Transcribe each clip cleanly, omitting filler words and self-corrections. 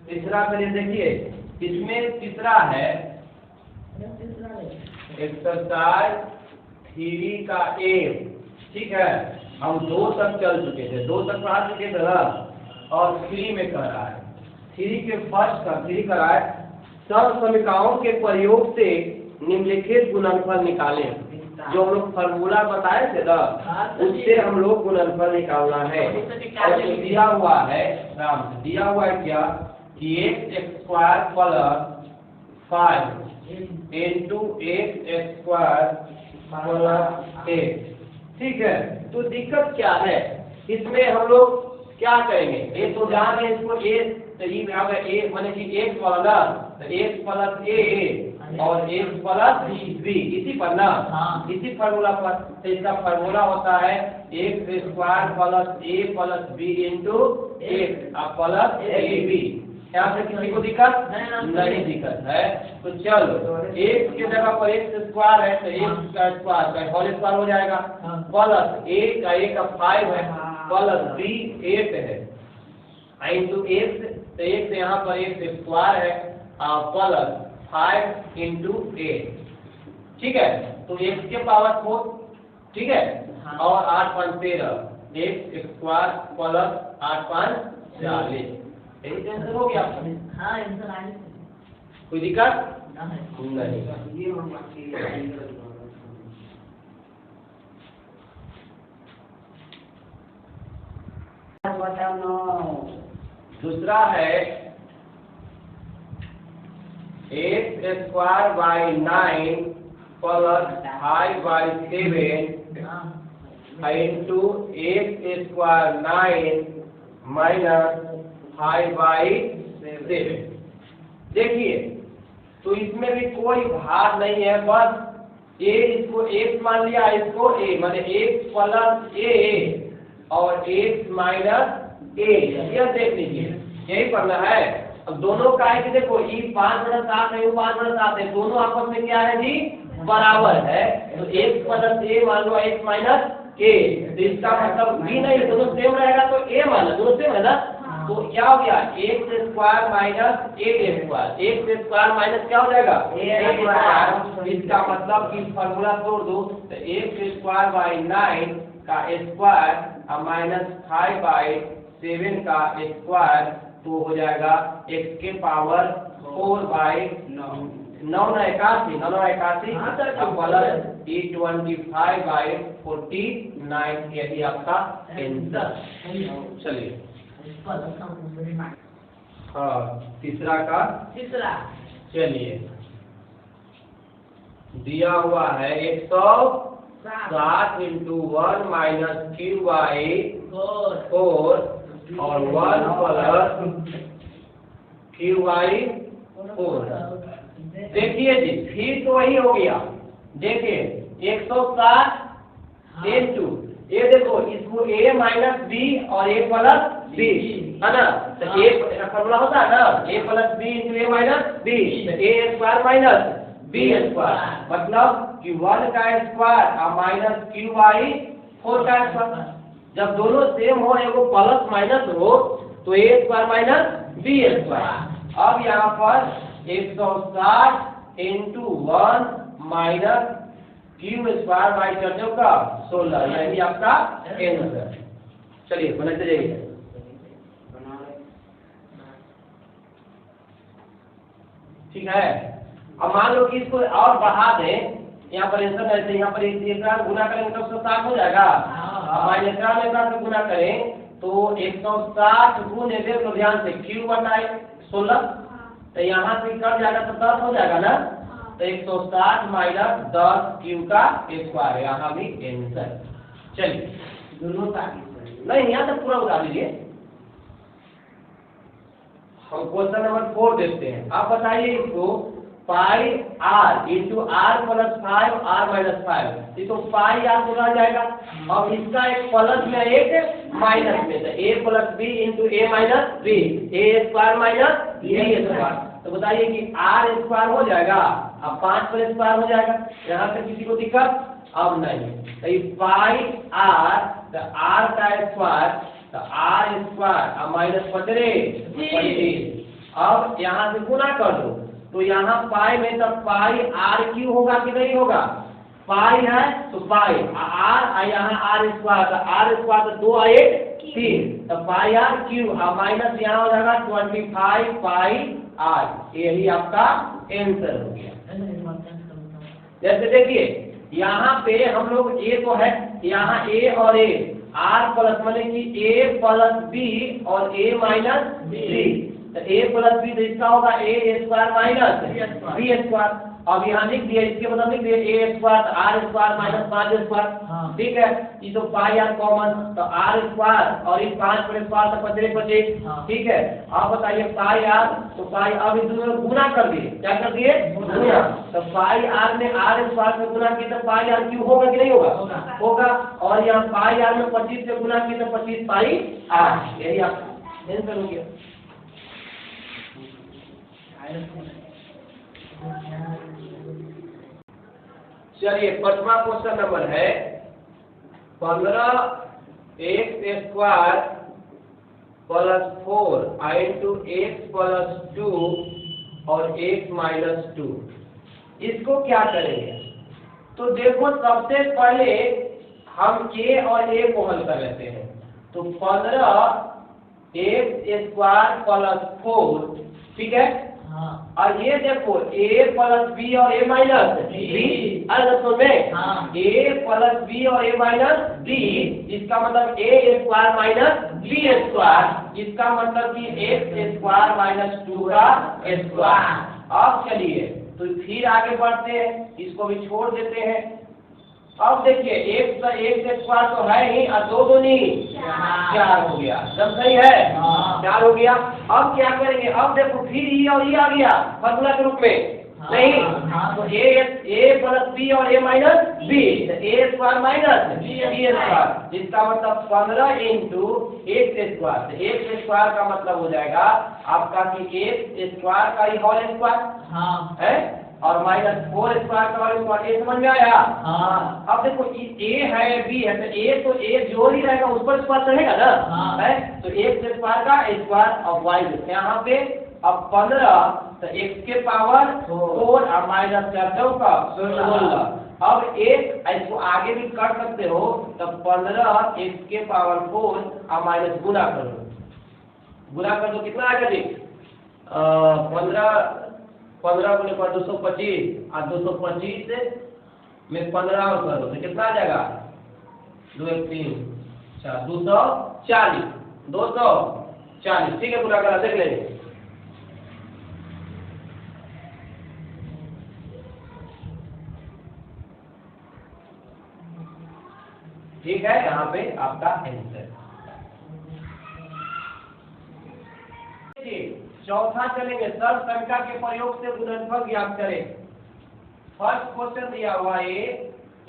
तीसरा करिए। देखिए इसमें तीसरा है एक्सरसाइज 3 का ए। ठीक है, हम 2 तक चल चुके थे, 2 तक पढ़ा चुके थे ना, और 3 में कर रहा है। 3 के फर्स्ट का 3 कर रहा है, सब समीकरणों के प्रयोग से निम्नलिखित गुणनफल निकालें। जो हम लोग फॉर्मूला बताए थे ना, उससे हम लोग गुणनफल निकालना है। और जो दिया हुआ है दिया हुआ है क्या कि x² plus 5 into x² plus 8। ठीक है, तो दिक्कत क्या है इसमें, हम लोग क्या करेंगे, ये तो जान रहे इसको a सही में आगे a माने कि x वाला तो x प्लस a और x प्लस b इसी पर ना, इसी फार्मूला पर। तो इसका फार्मूला होता है x² plus a plus b into x plus ab। यहाँ से किसी को दिक्कत नहीं दिक्कत है। तो चलो x के जगह पर x² है तो x का स्क्वायर का होल स्क्वायर हो जाएगा, प्लस a का 5 है, प्लस b 8 है, इंटू x तो x यहाँ पर x² है प्लस 5 इंटू 8। ठीक है, तो x के पावर 4। ठीक है, और 8 5 13 x² प्लस 8 5 40। यही टेंशन हो गया। हाँ आंसर आए कोई दिक्कत नहीं। दूसरा है x² by 9 plus 5 by 7 into x² 9 minus 5 by 7। देखिए तो इसमें भी कोई भार नहीं है, बस a इसको x मान लिया, इसको a माने x प्लस a और x माइनस a। यह देख लीजिए, यही पढ़ना है। अब दोनों का है कि देखो ई 5/7 है, 5/7 है, दोनों आपस में क्या है जी बराबर है। तो x प्लस a मान लो x माइनस a, तो इसका मतलब b नहीं, दोनों सेम रहेगा तो a माना, दोनों सेम है ना। तो क्या हो गया x² minus a², x² minus क्या हो जाएगा a²। इसका मतलब कि फॉर्मूला तोड़ दो तो x² बाई 9 का स्क्वायर माइनस 5 बाई 7 का स्क्वायर, तो हो जाएगा x के power 4 by 9 81 plus e25 by 49। यही आपका आंसर। चलिए हाँ तीसरा का चलिए दिया हुआ है 160 इंटू 1 माइनस क्यू बाई 4 और 1 प्लस क्यू बाई 4। देखिए जी फिर तो वही हो गया। देखिए 160 इंटू ये देखो इसको a माइनस बी और a प्लस बी है ना, तो a फॉर्मूला होता है ना a plus B into a minus B, a² minus b², मतलब कि 1 का स्क्वायर और माइनस क्यू बाई 4 का स्क्वायर। जब दोनों सेम हो, एगो प्लस माइनस हो, तो a² माइनस b²। अब यहाँ पर 160 इंटू 1 माइनस क्यू² बाई 14 का 16, यही आपका आंसर। चलिए बनाते जाइए। ठीक है, अब मान लो कि इसको और बढ़ा दें, यहाँ पर आंसर ऐसे, यहाँ पर एक गुना करेंगे तो 160 हो जाएगा। हमारे में गुना करें तो 160 गुने देख लो ध्यान से, क्यू बताए 16, तो यहाँ से कट जाएगा तो 10 हो जाएगा ना, तो 160 माइनस 10 क्यू का स्क्वायर, यहाँ भी आंसर। चलिए दोनों का नहीं, यहाँ तक पूरा बता दीजिए। हम क्वेश्चन नंबर 4 देखते हैं। आप बताइए इसको pi r into R plus 5 R minus 5, ये तो पाई आर को रह जाएगा। अब इसका एक प्लस में एक माइनस में, तो a plus B into A minus B, a² minus b²। तो बताइए कि r² हो जाएगा, अब 5 पर स्क्वायर हो जाएगा। यहाँ से किसी को दिक्कत अब नहीं, तो पाई r तो r का स्क्वायर, तो r² माइनस 25, अब यहाँ से गुना कर दो, तो यहाँ पाई में तब पाई आर क्यू होगा कि नहीं होगा? पाई है तो पाई आर, यहाँ आर स्क्वायर, 2 और 1 3, तो पाई आर क्यू, माइनस यहाँ हो जाएगा 25 पाई आर। यही आपका आंसर हो गया। जैसे देखिए यहाँ पे हम लोग ए तो है, यहाँ ए और ए आर प्लस माने कि ए प्लस बी और ए माइनस बी, तो ए प्लस बी तो इसका होगा A square minus B square. अब यहाँ लिख दिया, इसके मतलब लिख दिया A square R square minus 5 square, ठीक है। ये तो पाई आर कॉमन, तो आर स्क्वायर और इस 5 पर स्क्वायर तो 25 25, ठीक है। अब बताइए पाई आर, तो पाई अब इस दोनों में गुना कर दिए, क्या कर दिए? गुना। तो पाई आर में आर स्क्वायर से गुना किया तो पाई आर क्यू होगा कि नहीं होगा? होगा। और यहाँ पाई आर में 25 से गुना किया तो 25 पाई आर। यही आपका आंसर हो गया। चलिए 5वां क्वेश्चन नंबर है 15x square plus 4 into X plus 2 और x माइनस 2, इसको क्या करेंगे? तो देखो सबसे पहले हम a और a को हल कर लेते हैं। तो 15x स्क्वायर प्लस 4, ठीक है। और ये देखो a प्लस बी और a माइनस बी, अरे में a प्लस बी और a माइनस बी, इसका मतलब a square minus B square, इसका मतलब कि x स्क्वायर माइनस 2 का स्क्वायर। अब चलिए तो फिर आगे बढ़ते हैं, इसको भी छोड़ देते हैं। अब देखिए एक स्क्वायर तो है ही, और 2 दूनी 4 हो गया, सब सही है, 4 हो गया। अब क्या करेंगे? अब देखो फिर ये और ये आ गया फॉर्मूला के रूप में, नहीं तो ए प्लस बी और ए माइनस बी, ए स्क्वायर माइनस बी स्क्वायर, जिसका मतलब 15 into x square. X square का मतलब हो जाएगा आपका कि एक्स स्क्वायर का ही होल स्क्वायर है, और माइनस 4 स्क्वायर का होल स्क्वायर। ये समझ में आया? अब देखो ए है बी है, तो ए जो ही रहेगा उस पर स्क्वायर रहेगा ना, है। तो एक्स स्क्वायर का स्क्वायर और वाई यहाँ पे अब 15, तो x के पावर 4 और माइनस 4 का 16। अब एक इसको आगे भी कर सकते हो, तब 15 x के पावर 4 और माइनस गुना करो, गुना कर दो कितना आएगा जी? 15 गुने पर 225, और 225 में 15 और कर दो तो कितना आ जाएगा? 2 1 3 4 240, 240, ठीक है। गुना करा देख लेंगे। ठीक है, यहाँ पे आपका आंसर। चौथा चलेंगे, सर्व संख्या के प्रयोग से गुणनफल ज्ञात करें। फर्स्ट क्वेश्चन दिया हुआ है,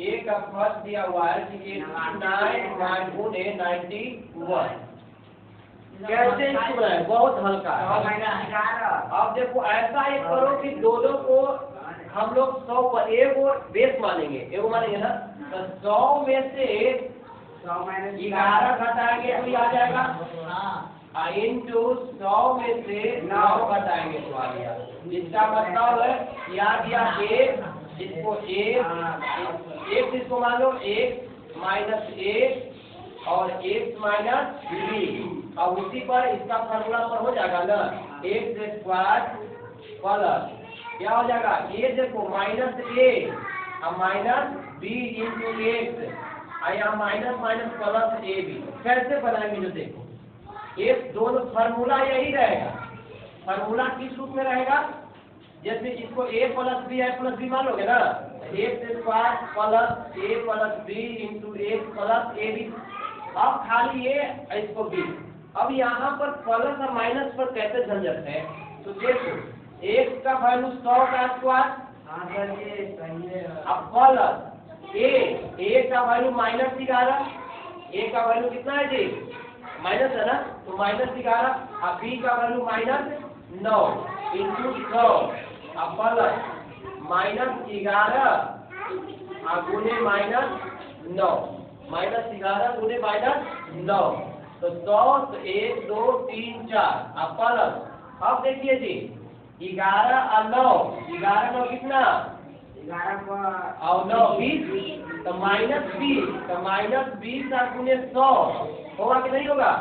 ए का फर्स्ट दिया हुआ है कि 89 गुणे 91, कैसे इसको बनाए? बहुत हल्का है। अब देखो ऐसा एक करो कि दोनों को हम लोग 100 पर एगो बेस मानेंगे, एगो मानेंगे ना, तो 100 में से 11 घटाएंगे तो ये आ जाएगा, इंटू 100 में से 9 घटाएंगे तो आ गया। इसका मतलब है याद दिया एक, इसको एक इसको मान लो 1 माइनस 1 और x माइनस बी, और उसी पर इसका फॉर्मूला पर हो जाएगा ना, एक्स स्क्वायर प्लस क्या हो जाएगा? ये देखो माइनस ए और माइनस बी इंटू एक्स, यहाँ minus minus plus A B. कैसे बनाएंगे? जो देखो एक दोनों फार्मूला यही रहेगा। फार्मूला किस रूप में रहेगा? जैसे इसको a प्लस बी मान लोगे ना, X square plus B into X plus A B. अब खाली ये इसको बी। अब यहाँ पर प्लस और माइनस पर कैसे झंझट है? तो देखो एक्स का वैल्यू 100 का स्क्वायर, अब प्लस ए का वैल्यू माइनस 11, ए का वैल्यू कितना है जी? माइनस है ना, तो माइनस 11, और बी का वैल्यू माइनस 9 इंटू 100, अब प्लस माइनस 11 गुने माइनस 9, माइनस 11 गुने माइनस 9, तो 100 तो 1 2 3 4, अब प्लस अब देखिए जी 11 और 9, 11 9 कितना 11 और 9 20, तो -20, तो -20 और गुने 100 होगा कि नहीं होगा?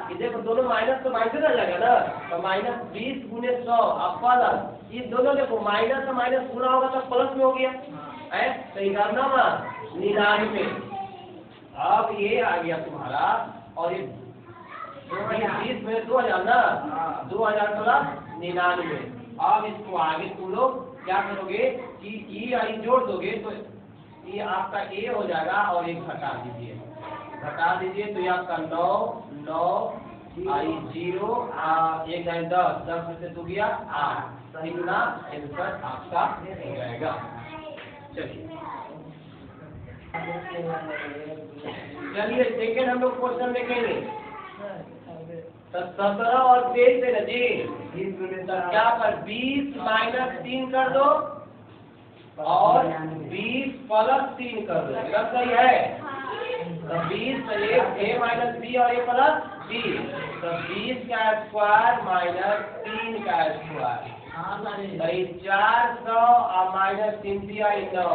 ये देखो दोनों माइनस तो माइनस आ जाएगा ना, तो -20 गुने 100 और प्लस, ये दोनों देखो माइनस और माइनस गुना होगा तो प्लस में हो गया है, तो 99। अब ये आ गया तुम्हारा, और ये 20 में 2000 ना, 2000 प्लस 99। अब इसको आगे तुम लोग क्या करोगे कि ई जोड़ दोगे तो ये आपका ए हो जाएगा, और एक घटा दीजिए तो ये आपका 9 9 आई 0 1 10, 10 में से 2 गया 8, सही गुना आंसर आपका हो जाएगा। चलिए सेकेंड हम लोग क्वेश्चन देखेंगे। तो 17 और 23 है ना जी, तो क्या कर 20 माइनस 3 कर दो और 20 प्लस 3 कर दो, सब सही है। तो 20 a माइनस b और a प्लस b, तो 20 का स्क्वायर माइनस 3 का स्क्वायर, तो 400 और माइनस 3 आई 9,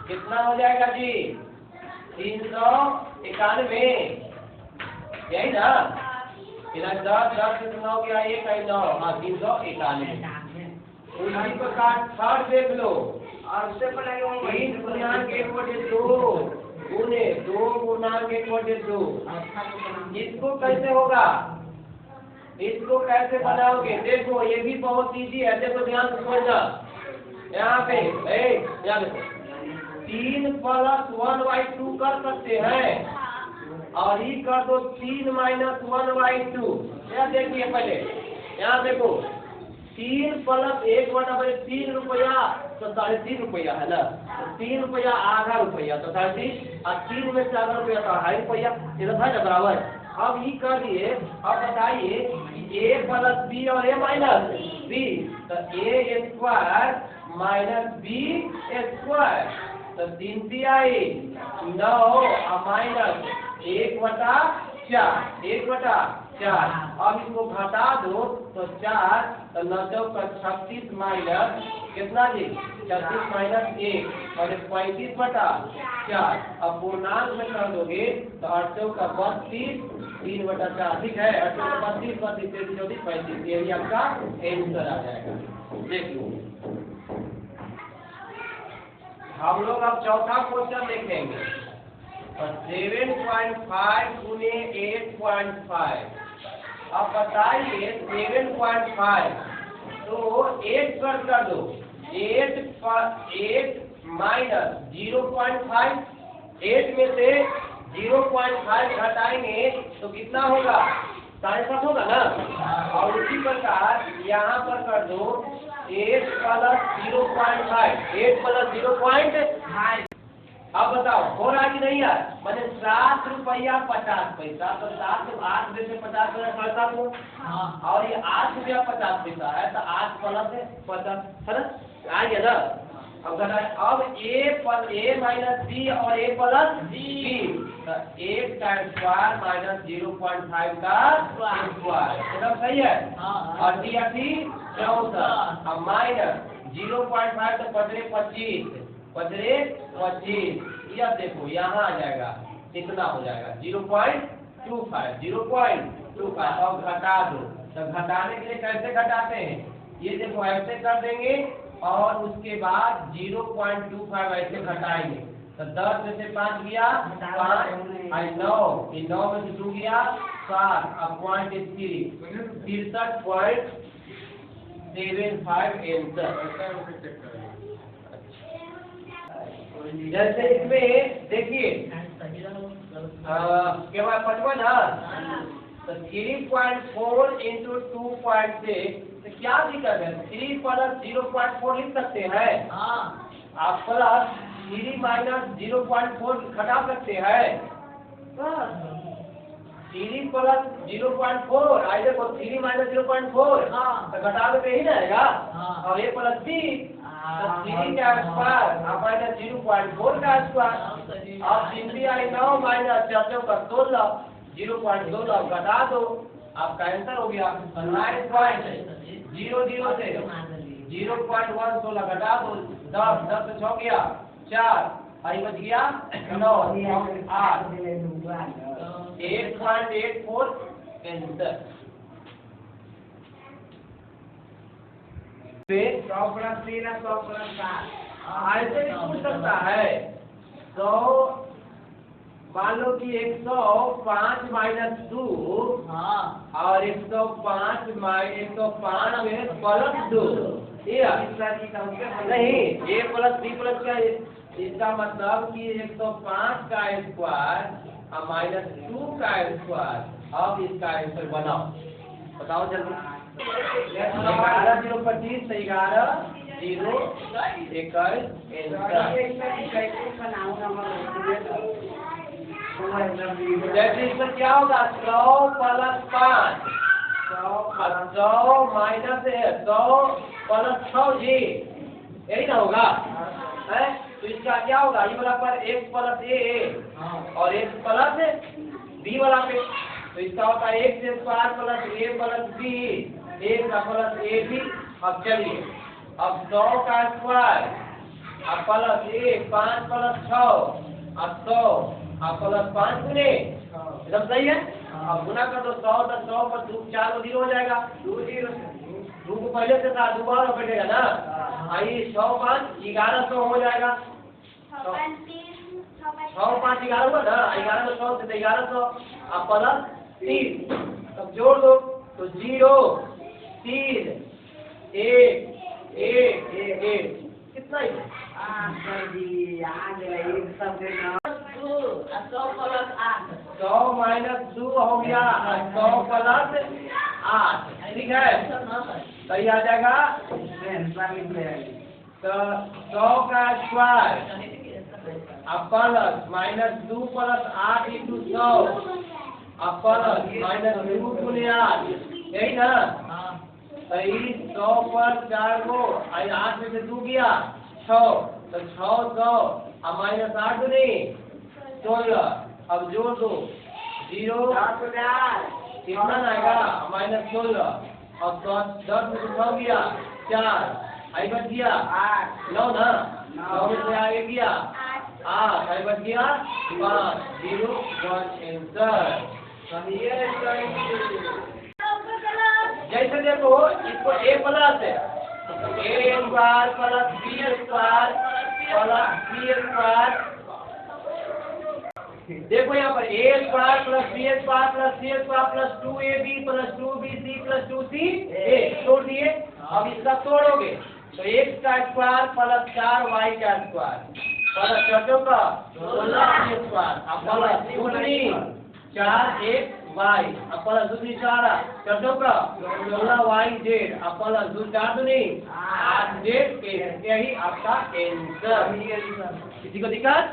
कितना हो जाएगा जी 391, यही ना। 10 से 9 गया 1 आई 9, हाँ 391। उसी प्रकार थर्ड देख लो, और उससे पहले 3 गुणा के 2 गुने 2 गुना के 2, इसको कैसे होगा, इसको कैसे बनाओगे? देखो ये भी बहुत इजी है, देखो ध्यान से समझना। यहाँ पे यहाँ देखो 3 प्लस 1/2 कर सकते हैं, और ये कर दो 3 माइनस 1/2। यहाँ देखिए पहले, यहाँ देखो 3 प्लस 1/3 रुपया, तो 3.5 रुपया है ना, तो 3 रुपया आधा रुपया, तो 3.5, और 3 में से आधा रुपया तो 2.5 रुपया, ये तो है ना बराबर। अब ये कर दिए, अब बताइए a प्लस b और a माइनस b, तो a square minus b square, तो 3 आई 9 और माइनस 1/4, 1/4। अब इसको घटा दो तो 4, तो 9 का 36 माइनस कितना जी 36 माइनस 1 और 35/4। अब पूर्णांक में कर दोगे तो 8 का 32, 3/4, ठीक है। 8 का 32, 32, 33, 34, 35, यही आपका आंसर आ जाएगा। देखिए हम लोग अब चौथा क्वेश्चन देखेंगे। 7.5 गुने 8.5, अब बताइए 7.5, तो 8 कर दो, 8 माइनस 0.5, 8 में से 0.5 घटाएंगे तो कितना होगा 7.5 होगा ना। और उसी प्रकार यहाँ पर कर दो 8 प्लस 0.5, 8 प्लस 0.5। अब बताओ हो रहा कि नहीं यार, मैंने 7 रुपया 50 पैसा, तो 7 8 में से 50 पैसा हो, और ये 8 रुपया 50 पैसा है, तो 8 प्लस 50 है ना, आ गया ना। अब a माइनस b और a प्लस b, तो 8 का स्क्वायर माइनस 0.5 का स्क्वायर, एकदम सही है। और d 64, अब माइनस 0.5, तो 25, 25, यह देखो यहाँ आ जाएगा, कितना हो जाएगा 0.25, 0.25। और घटा दो, तो घटाने के लिए कैसे घटाते हैं, ये देखो ऐसे कर देंगे, और उसके बाद 0.25 ऐसे घटाएंगे, तो 10 में से 5 गया 5, 9 में से 2 गया 7, अब पॉइंट 63.75 आंसर। जैसे इसमें देखिए केवल 55, तो 3.4 इंटू 2.6, तो क्या दिक्कत है, 3 प्लस 0.4 लिख सकते हैं, आप प्लस 3 माइनस 0.4 घटा सकते हैं, 3 प्लस 0.4, आई देखो 3 माइनस 0.4, तो घटा दो यही रहेगा, और a प्लस b, तो 3 का स्क्वायर आप माइनस 0.4 का स्क्वायर, अब 3 आई 9 माइनस 4 का 16, 0.16 घटा दो, आपका आंसर हो गया 9.00 से 0.1 16 घटा दो 10 10 से 6 गया 4 आई बच गया 9 8 8.84 आंसर। फिर 100 प्लस 3 है 100 प्लस 7। ऐसे भी पूछ सकता है 100 मान लो कि 105 माइनस 2 और 105 में प्लस 2 नहीं a प्लस b प्लस का इसका मतलब कि 105 का स्क्वायर और माइनस 2 का स्क्वायर। अब इसका आंसर बनाओ बताओ जल्दी 11 0 25 से 11 0 21 जैसे इसमें क्या होगा 100 प्लस 5 100 माइनस 100 प्लस 6 जी यही ना होगा है। तो इसका क्या होगा ये वाला पर x प्लस a और x प्लस b वाला पे तो इसका होता है x square plus a plus b एक का प्लस a b। अब चलिए अब 100 का स्क्वायर अब प्लस a 5 प्लस 6 अब 100 अब प्लस 5 गुने एकदम सही है। अब गुना कर दो 100 तो 100 पर 4 0 हो जाएगा 2 को पहले से था दोबारा बैठेगा ना आई 100 5 1100 हो जाएगा 6 5 11 हुआ ना 1100 से 1100 अब प्लस 3 अब जोड़ दो तो 0 3 1 1 1 कितना ही 100 माइनस 2 हो गया 100 प्लस 8 ठीक है सही आ जाएगा। तो 100 का स्क्वायर अब प्लस माइनस 2 प्लस 8 इंटू 100 अब प्लस माइनस 2 गुने 8 यही ना सही 100 पर 4 को 8 में से 2 गया 6 तो 600 अब माइनस 8 गुने 16 अब जोड़ दो 0 कितना आएगा माइनस 16 और 10 में से 6 गया 4 आई बच गया 9 ना 9 में से आगे गया 8 आई बच गया 5 0 1 आंसर। जैसे देखो इसको a plus a square plus b square plus c square देखो यहाँ पर a square plus b square plus c square plus 2ab plus 2bc plus 2ca तोड़ दिए। अब इसका तोड़ोगे तो x का स्क्वायर प्लस 4y का स्क्वायर प्लस चौथों का 16 स्क्वायर अब प्लस 4 1 y अब प्लस 4 चौथों का 16y z अब प्लस 4 दूनी 8 z यही आपका आंसर। किसी को दिक्कत